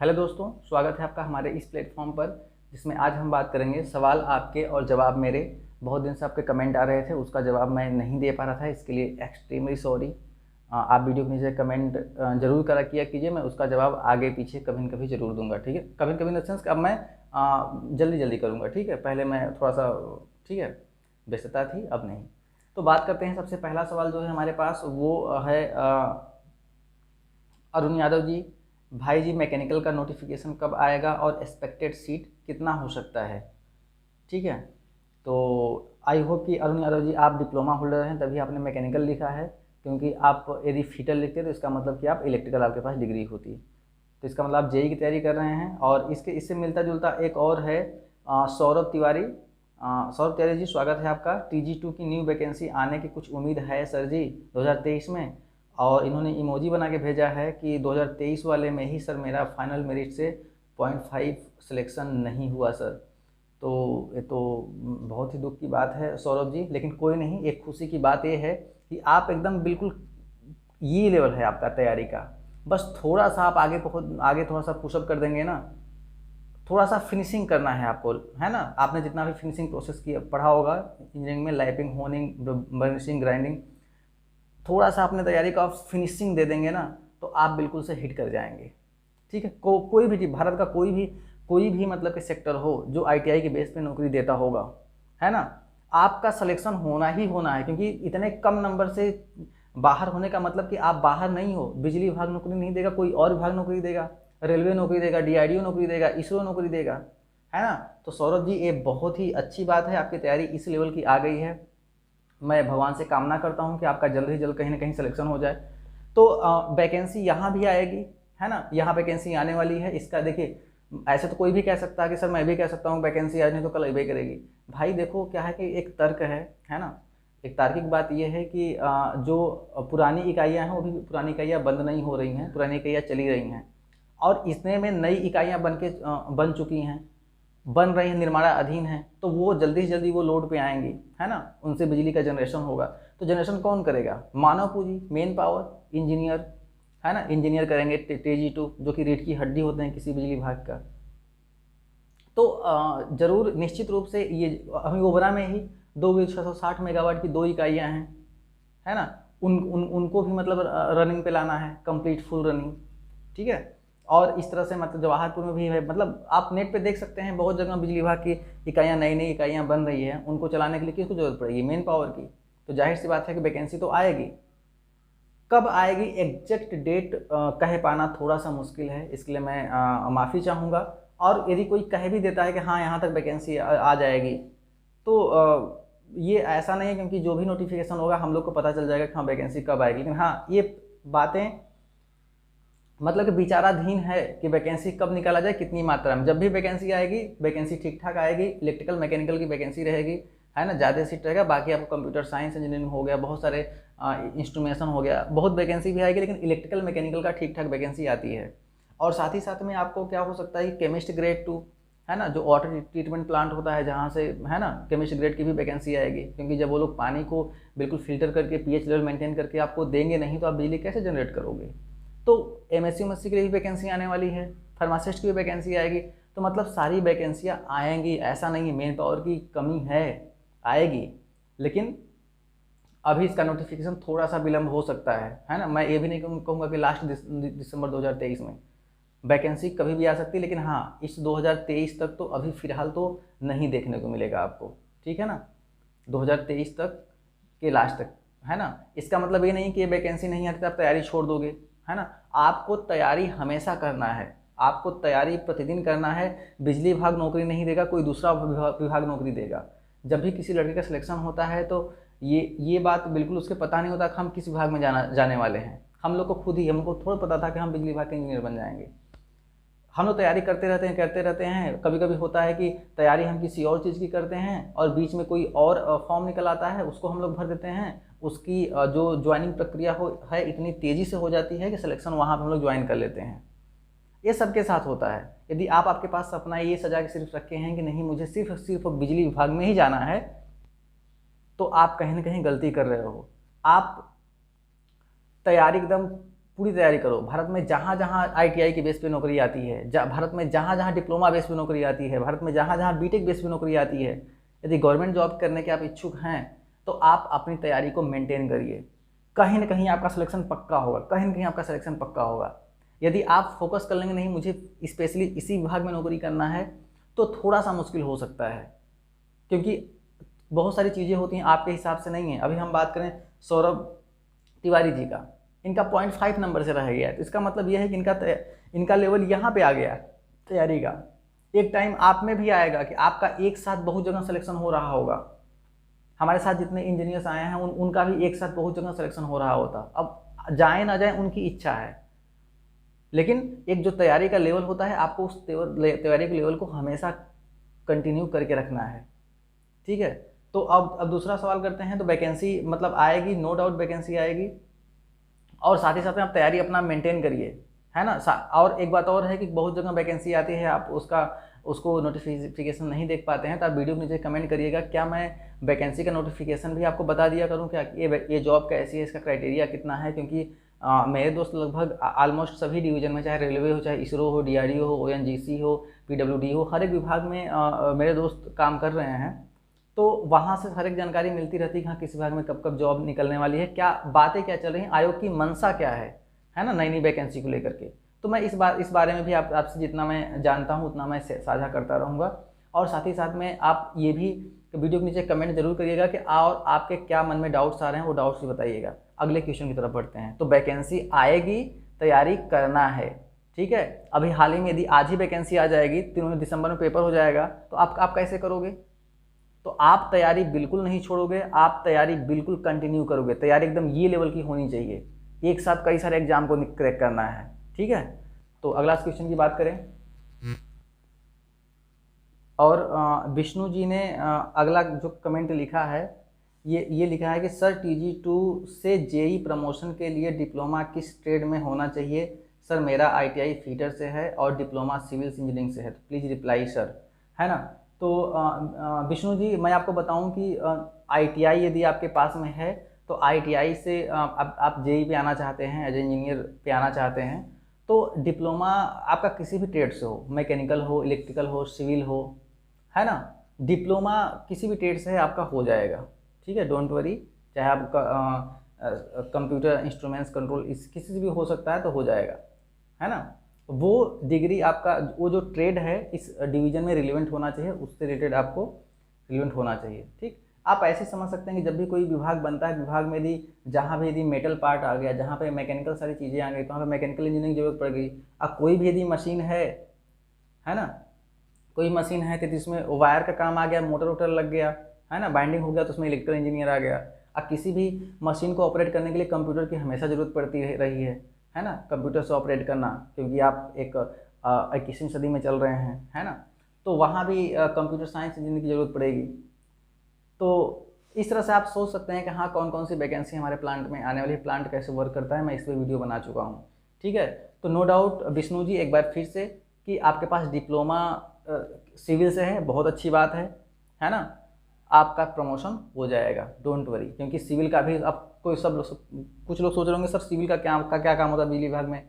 Hello दोस्तों, स्वागत है आपका हमारे इस प्लेटफॉर्म पर, जिसमें आज हम बात करेंगे सवाल आपके और जवाब मेरे। बहुत दिन से आपके कमेंट आ रहे थे, उसका जवाब मैं नहीं दे पा रहा था, इसके लिए एक्सट्रीमली सॉरी। आप वीडियो के नीचे कमेंट जरूर करा किया कीजिए, मैं उसका जवाब आगे पीछे कभी न कभी ज़रूर दूंगा। ठीक है, कभी न कभी इन द सेंस अब मैं जल्दी जल्दी करूँगा। ठीक है, पहले मैं थोड़ा सा, ठीक है, व्यस्तता थी, अब नहीं। तो बात करते हैं। सबसे पहला सवाल जो है हमारे पास वो है अरुण यादव जी। भाई जी, मैकेनिकल का नोटिफिकेशन कब आएगा और एक्सपेक्टेड सीट कितना हो सकता है? ठीक है, तो आई होप कि अरुण यादव जी आप डिप्लोमा होल्डर हैं, तभी आपने मैकेनिकल लिखा है। क्योंकि आप यदि फीटर लिखते तो इसका मतलब कि आप इलेक्ट्रिकल, आपके पास डिग्री होती। तो इसका मतलब आप जेई की तैयारी कर रहे हैं। और इससे मिलता जुलता एक और है, सौरभ तिवारी। सौरभ तिवारी जी, स्वागत है आपका। TG2 की न्यू वैकेंसी आने की कुछ उम्मीद है सर जी 2023 में? और इन्होंने इमोजी बना के भेजा है कि 2023 वाले में ही सर मेरा फाइनल मेरिट से 0.5 सिलेक्शन नहीं हुआ सर। तो ये तो बहुत ही दुख की बात है सौरभ जी, लेकिन कोई नहीं, एक खुशी की बात ये है कि आप एकदम बिल्कुल ये लेवल है आपका तैयारी का। बस थोड़ा सा आप आगे थोड़ा सा पुशअप कर देंगे ना, थोड़ा सा फिनिशिंग करना है आपको, है ना। आपने जितना भी फिनिशिंग प्रोसेस किया पढ़ा होगा इंजीनियरिंग में, लैपिंग, होनिंग, बर्निशिंग, ग्राइंडिंग, थोड़ा सा अपने तैयारी का फिनिशिंग दे देंगे ना, तो आप बिल्कुल से हिट कर जाएंगे। ठीक है, कोई भी भारत का कोई भी मतलब कि सेक्टर हो जो ITI के बेस पे नौकरी देता होगा, है ना, आपका सिलेक्शन होना ही होना है। क्योंकि इतने कम नंबर से बाहर होने का मतलब कि आप बाहर नहीं हो। बिजली विभाग नौकरी नहीं देगा, कोई और विभाग नौकरी देगा, रेलवे नौकरी देगा, DRDO नौकरी देगा, इसरो नौकरी देगा, है ना। तो सौरभ जी, ये बहुत ही अच्छी बात है, आपकी तैयारी इस लेवल की आ गई है। मैं भगवान से कामना करता हूँ कि आपका जल्द ही जल्द कहीं ना कहीं सिलेक्शन हो जाए। तो वैकेंसी यहाँ भी आएगी, है ना, यहाँ वैकेंसी आने वाली है। इसका देखिए, ऐसे तो कोई भी कह सकता है कि सर मैं भी कह सकता हूँ वैकेंसी आज नहीं तो कल अबे करेगी। भाई देखो क्या है कि एक तर्क है ना। एक तार्किक बात यह है कि जो पुरानी इकाइयाँ हैं वो भी पुरानी इकाइयाँ बंद नहीं हो रही हैं, पुरानी इकाइयाँ चली रही हैं। और इसने में नई इकाइयाँ बन चुकी हैं, बन रही हैं, निर्माणाधीन हैं। तो वो जल्दी से जल्दी वो लोड पे आएंगी, है ना, उनसे बिजली का जनरेशन होगा। तो जनरेशन कौन करेगा? मानव पूंजी, मेन पावर, इंजीनियर, है ना। इंजीनियर करेंगे TG2, जो कि रीढ़ की हड्डी होते हैं किसी बिजली विभाग का। तो जरूर निश्चित रूप से ये अभी ओबरा में ही 660 मेगावाट की 2 इकाइयाँ हैं, है ना। उनको भी मतलब रनिंग पे लाना है, कंप्लीट फुल रनिंग। ठीक है, और इस तरह से मतलब जवाहरपुर में भी है। मतलब आप नेट पे देख सकते हैं, बहुत जगह बिजली विभाग की इकाइयाँ, नई नई इकाइयाँ बन रही है। उनको चलाने के लिए किसको जरूरत पड़ेगी? मेन पावर की। तो जाहिर सी बात है कि वैकेंसी तो आएगी। कब आएगी एग्जैक्ट डेट कह पाना थोड़ा सा मुश्किल है, इसके लिए मैं माफ़ी चाहूँगा। और यदि कोई कह भी देता है कि हाँ यहाँ तक वैकेंसी आ जाएगी, तो ये ऐसा नहीं है, क्योंकि जो भी नोटिफिकेशन होगा हम लोग को पता चल जाएगा कि हाँ वैकेंसी कब आएगी। लेकिन हाँ, ये बातें मतलब कि विचाराधीन है कि वैकेंसी कब निकाला जाए, कितनी मात्रा में। जब भी वैकेंसी आएगी, वैकेंसी ठीक ठाक आएगी। इलेक्ट्रिकल मैकेनिकल की वैकेंसी रहेगी, है ना, ज़्यादा सीट रहेगा। बाकी आपको कंप्यूटर साइंस इंजीनियरिंग हो गया, बहुत सारे इंस्ट्रूमेशन हो गया, बहुत वैकेंसी भी आएगी। लेकिन इलेक्ट्रिकल मैकेनिकल का ठीक ठाक वैकेंसी आती है। और साथ ही साथ में आपको क्या हो सकता है, केमिस्ट ग्रेड 2, है ना, जो वाटर ट्रीटमेंट प्लांट होता है जहाँ से, है ना, केमिस्ट ग्रेड की भी वैकेंसी आएगी। क्योंकि जब वो लोग पानी को बिल्कुल फिल्टर करके pH लेवल मेंटेन करके आपको देंगे नहीं, तो आप बिजली कैसे जनरेट करोगे? तो MSc के लिए भी वैकेंसी आने वाली है, फार्मासिस्ट की भी वैकेंसी आएगी। तो मतलब सारी वैकेंसियाँ आएंगी, ऐसा नहीं है मेन पावर की कमी है, आएगी। लेकिन अभी इसका नोटिफिकेशन थोड़ा सा विलम्ब हो सकता है ना। मैं ये भी नहीं कहूँगा कि लास्ट दिसंबर 2023 में। वैकेंसी कभी भी आ सकती है, लेकिन हाँ इस 2023 तक तो अभी फ़िलहाल तो नहीं देखने को मिलेगा आपको। ठीक है ना, 2023 तक के लास्ट तक, है ना। इसका मतलब ये नहीं कि ये वैकेंसी नहीं आती तो आप तैयारी छोड़ दोगे, है ना। आपको तैयारी हमेशा करना है, आपको तैयारी प्रतिदिन करना है। बिजली विभाग नौकरी नहीं देगा, कोई दूसरा विभाग नौकरी देगा। जब भी किसी लड़के का सिलेक्शन होता है तो ये बात बिल्कुल उसके पता नहीं होता कि हम किस विभाग में जाने वाले हैं। हम लोग को खुद ही, हमको थोड़ा पता था कि हम बिजली विभाग के इंजीनियर बन जाएंगे। हम लोग तैयारी करते रहते हैं। कभी कभी होता है कि तैयारी हम किसी और चीज़ की करते हैं और बीच में कोई और फॉर्म निकल आता है, उसको हम लोग भर देते हैं। उसकी जो ज्वाइनिंग प्रक्रिया है इतनी तेज़ी से हो जाती है कि सिलेक्शन वहाँ पर हम लोग ज्वाइन कर लेते हैं। ये सबके साथ होता है। यदि आप आपके पास सपना ये सजा के सिर्फ रखे हैं कि नहीं मुझे सिर्फ बिजली विभाग में ही जाना है, तो आप कहीं ना कहीं गलती कर रहे हो। आप तैयारी एकदम पूरी तैयारी करो। भारत में जहाँ जहाँ ITI के बेस पे नौकरी आती है, भारत में जहाँ जहाँ डिप्लोमा बेस पे नौकरी आती है, भारत में जहाँ जहाँ बीटेक बेस पे नौकरी आती है, यदि गवर्नमेंट जॉब करने के आप इच्छुक हैं तो आप अपनी तैयारी को मेंटेन करिए। कहीं ना कहीं आपका सिलेक्शन पक्का होगा, कहीं ना कहीं आपका सिलेक्शन पक्का होगा। यदि आप फोकस कर लेंगे नहीं मुझे स्पेशली इसी विभाग में नौकरी करना है, तो थोड़ा सा मुश्किल हो सकता है, क्योंकि बहुत सारी चीज़ें होती हैं आपके हिसाब से नहीं है। अभी हम बात करें सौरभ तिवारी जी का, इनका 0.5 नंबर से रह गया, तो इसका मतलब यह है कि इनका लेवल यहाँ पे आ गया तैयारी का। एक टाइम आप में भी आएगा कि आपका एक साथ बहुत जगह सिलेक्शन हो रहा होगा। हमारे साथ जितने इंजीनियर्स आए हैं उनका भी एक साथ बहुत जगह सिलेक्शन हो रहा होता। अब जाए ना जाए उनकी इच्छा है, लेकिन एक जो तैयारी का लेवल होता है आपको उस तैयारी के लेवल को हमेशा कंटिन्यू करके रखना है, ठीक है। तो अब दूसरा सवाल करते हैं। तो वैकेंसी मतलब आएगी, नो डाउट वैकेंसी आएगी, और साथ ही साथ में आप तैयारी अपना मेंटेन करिए, है ना। और एक बात और है कि बहुत जगह वैकेंसी आती है, आप उसको नोटिफिकेशन नहीं देख पाते हैं, तो आप वीडियो के नीचे कमेंट करिएगा, क्या मैं वैकेंसी का नोटिफिकेशन भी आपको बता दिया करूं, क्या ये जॉब कैसी है, इसका क्राइटेरिया कितना है। क्योंकि मेरे दोस्त लगभग ऑलमोस्ट सभी डिवीज़न में, चाहे रेलवे हो, चाहे इसरो हो, DRDO हो, ONGC हो, PWD हो, हर एक विभाग में मेरे दोस्त काम कर रहे हैं। तो वहाँ से हर एक जानकारी मिलती रहती है कि हाँ किस विभाग में कब कब जॉब निकलने वाली है, क्या बातें क्या चल रही हैं, आयोग की मंशा क्या है ना, नई नई वैकेंसी को लेकर के। तो मैं इस बारे में भी आपसे जितना मैं जानता हूँ उतना मैं साझा करता रहूँगा। और साथ ही साथ में आप ये भी वीडियो के नीचे कमेंट जरूर करिएगा कि और आपके क्या मन में डाउट्स आ रहे हैं, वो डाउट्स भी बताइएगा। अगले क्वेश्चन की तरफ बढ़ते हैं। तो वैकेंसी आएगी, तैयारी करना है, ठीक है। अभी हाल ही में यदि आज ही वैकेंसी आ जाएगी, 3 दिसंबर में पेपर हो जाएगा, तो आप कैसे करोगे। तो आप तैयारी बिल्कुल नहीं छोड़ोगे, आप तैयारी बिल्कुल कंटिन्यू करोगे। तैयारी एकदम ये लेवल की होनी चाहिए, एक साथ कई सारे एग्जाम को क्रैक करना है, ठीक है। तो अगला क्वेश्चन की बात करें, और विष्णु जी ने अगला जो कमेंट लिखा है, ये लिखा है कि सर TG2 से JEE प्रमोशन के लिए डिप्लोमा किस ट्रेड में होना चाहिए। सर मेरा ITI फीटर से है और डिप्लोमा सिविल इंजीनियरिंग से है, तो प्लीज़ रिप्लाई सर, है ना। तो विष्णु जी मैं आपको बताऊं कि ITI यदि आपके पास में है तो ITI से आप JEE पे आना चाहते हैं, एज इंजीनियर पे आना चाहते हैं, तो डिप्लोमा आपका किसी भी ट्रेड से हो, मैकेनिकल हो, इलेक्ट्रिकल हो, सिविल हो, है ना, डिप्लोमा किसी भी ट्रेड से आपका हो जाएगा, ठीक है। डोंट वरी, चाहे आपका कंप्यूटर इंस्ट्रूमेंट्स कंट्रोल किसी से भी हो सकता है, तो हो जाएगा, है ना। वो डिग्री आपका वो जो ट्रेड है इस डिवीजन में रिलेवेंट होना चाहिए, उससे रिलेटेड आपको रिलेवेंट होना चाहिए, ठीक। आप ऐसे समझ सकते हैं कि जब भी कोई विभाग बनता है, विभाग में यदि जहाँ भी यदि मेटल पार्ट आ गया, जहाँ पे मैकेनिकल सारी चीज़ें आ गई, तो वहाँ पे मैकेनिकल इंजीनियरिंग की जरूरत पड़ गई। अब कोई भी यदि मशीन है ना, कोई मशीन है तो जिसमें वायर का काम आ गया, मोटर वोटर लग गया, है ना, बाइंडिंग हो गया, तो उसमें इलेक्ट्रिकल इंजीनियर आ गया। अब किसी भी मशीन को ऑपरेट करने के लिए कंप्यूटर की हमेशा ज़रूरत पड़ती रही है ना, कंप्यूटर से ऑपरेट करना, क्योंकि आप एक 21वीं सदी में चल रहे हैं, है ना। तो वहाँ भी कंप्यूटर साइंस इंजीनियर की ज़रूरत पड़ेगी। तो इस तरह से आप सोच सकते हैं कि हाँ कौन कौन सी वैकेंसी हमारे प्लांट में आने वाली है, प्लांट कैसे वर्क करता है, मैं इस पर वीडियो बना चुका हूँ, ठीक है। तो नो डाउट विष्णु जी एक बार फिर से कि आपके पास डिप्लोमा सिविल से है, बहुत अच्छी बात है ना, आपका प्रमोशन हो जाएगा, डोंट वरी। क्योंकि सिविल का भी अब कोई कुछ लोग सोच रहे होंगे सर सिविल का क्या काम होता है बिजली विभाग में।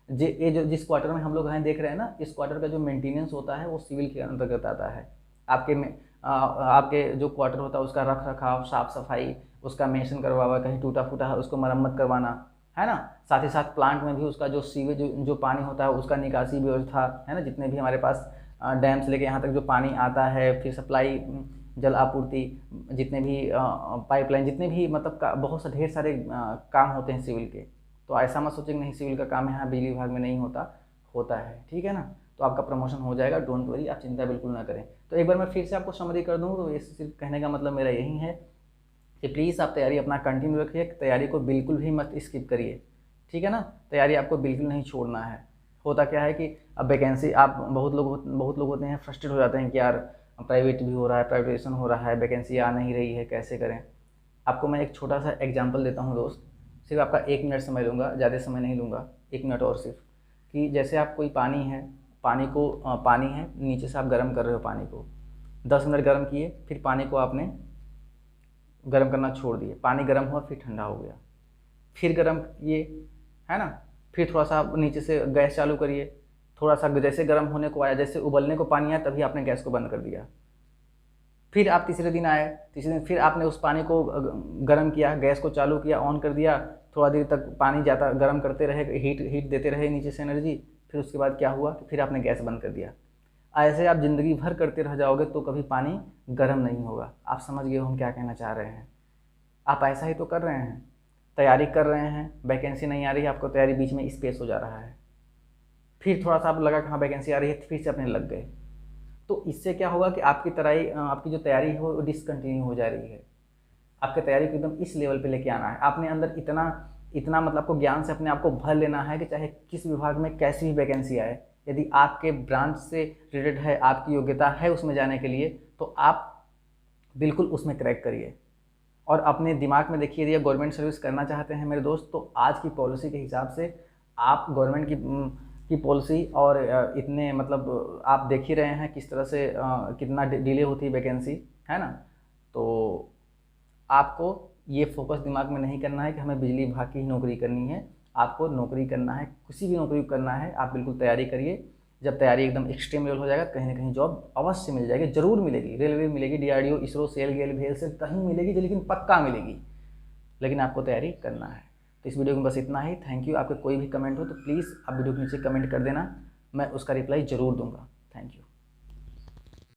ये जो जिस क्वार्टर में हम लोग हैं देख रहे हैं ना, इस क्वार्टर का जो मेंटेनेंस होता है वो सिविल के अंतर्गत आता है। आपके जो क्वार्टर होता है उसका रख रखाव, साफ सफाई, उसका मेंशन करवाना, कहीं टूटा फूटा है उसको मरम्मत करवाना, है ना। साथ ही साथ प्लांट में भी उसका जो सीवेज जो पानी होता है उसका निकासी व्यवस्था, है ना, जितने भी हमारे पास डैम से लेके यहाँ तक जो पानी आता है, फिर सप्लाई जल आपूर्ति, जितने भी पाइपलाइन, जितने भी मतलब बहुत से ढेर सारे काम होते हैं सिविल के। तो ऐसा मत सोचें नहीं सिविल का काम यहाँ बिजली विभाग में नहीं होता है, ठीक है ना। तो आपका प्रमोशन हो जाएगा, डोंट वरी, आप चिंता बिल्कुल ना करें। तो एक बार मैं फिर से आपको समरी कर दूँ, तो ये सिर्फ कहने का मतलब मेरा यही है कि प्लीज़ आप तैयारी अपना कंटिन्यू रखिए, तैयारी को बिल्कुल भी मत स्किप करिए, ठीक है ना। तैयारी आपको बिल्कुल नहीं छोड़ना है। होता क्या है कि अब वैकेंसी आप बहुत लोग होते हैं, फ्रस्ट्रेट हो जाते हैं कि यार प्राइवेट भी हो रहा है, प्राइवेटाइजेशन हो रहा है, वैकेंसी आ नहीं रही है, कैसे करें। आपको मैं एक छोटा सा एग्जांपल देता हूँ दोस्त, सिर्फ आपका 1 मिनट समय लूँगा, ज़्यादा समय नहीं लूँगा, 1 मिनट और सिर्फ। कि जैसे आप कोई पानी है नीचे से आप गर्म कर रहे हो, पानी को 10 मिनट गर्म किए, फिर पानी को आपने गर्म करना छोड़ दिए, पानी गर्म हुआ फिर ठंडा हो गया, फिर गर्म किए, है ना, फिर थोड़ा सा आप नीचे से गैस चालू करिए, थोड़ा सा जैसे गर्म होने को आया, जैसे उबलने को पानी आया, तभी आपने गैस को बंद कर दिया। फिर आप तीसरे दिन आए, तीसरे दिन फिर आपने उस पानी को गर्म किया, गैस को चालू किया, ऑन कर दिया, थोड़ा देर तक पानी ज़्यादा गर्म करते रहे, हीट देते रहे नीचे से एनर्जी। फिर उसके बाद क्या हुआ कि फिर आपने गैस बंद कर दिया। ऐसे आप ज़िंदगी भर करते रह जाओगे तो कभी पानी गर्म नहीं होगा। आप समझ गए हो हम क्या कहना चाह रहे हैं। आप ऐसा ही तो कर रहे हैं, तैयारी कर रहे हैं, वैकेंसी नहीं आ रही है, आपको तैयारी बीच में स्पेस हो जा रहा है, फिर थोड़ा सा आप लगा कि हाँ वैकेंसी आ रही है, फिर से अपने लग गए। तो इससे क्या होगा कि आपकी जो तैयारी है वो डिसकंटिन्यू हो जा रही है। आपकी तैयारी को एकदम इस लेवल पे लेके आना है। आपने अंदर इतना मतलब आपको ज्ञान से अपने आप को भर लेना है कि चाहे किस विभाग में कैसी भी वैकेंसी आए, यदि आपके ब्रांच से रिलेटेड है, आपकी योग्यता है उसमें जाने के लिए, तो आप बिल्कुल उसमें क्रैक करिए। और अपने दिमाग में देखिए, यदि आप गवर्नमेंट सर्विस करना चाहते हैं मेरे दोस्त, तो आज की पॉलिसी के हिसाब से आप गवर्नमेंट की पॉलिसी और इतने मतलब आप देख ही रहे हैं किस तरह से कितना डिले होती है वैकेंसी, है ना। तो आपको ये फोकस दिमाग में नहीं करना है कि हमें बिजली विभाग की ही नौकरी करनी है। आपको नौकरी करना है, किसी भी नौकरी करना है, आप बिल्कुल तैयारी करिए। जब तैयारी एकदम एक्सट्रीम लेवल हो जाएगा, कहीं ना कहीं जॉब अवश्य मिल जाएगी, जरूर मिलेगी। रेलवे मिलेगी, DRDO, इसरो, सेल, गेल, भेल से कहीं मिलेगी, लेकिन पक्का मिलेगी। लेकिन आपको तैयारी करना है। तो इस वीडियो में बस इतना ही। Thank you. आपके कोई भी कमेंट हो तो प्लीज़ आप वीडियो के नीचे कमेंट कर देना, मैं उसका रिप्लाई ज़रूर दूंगा। Thank you.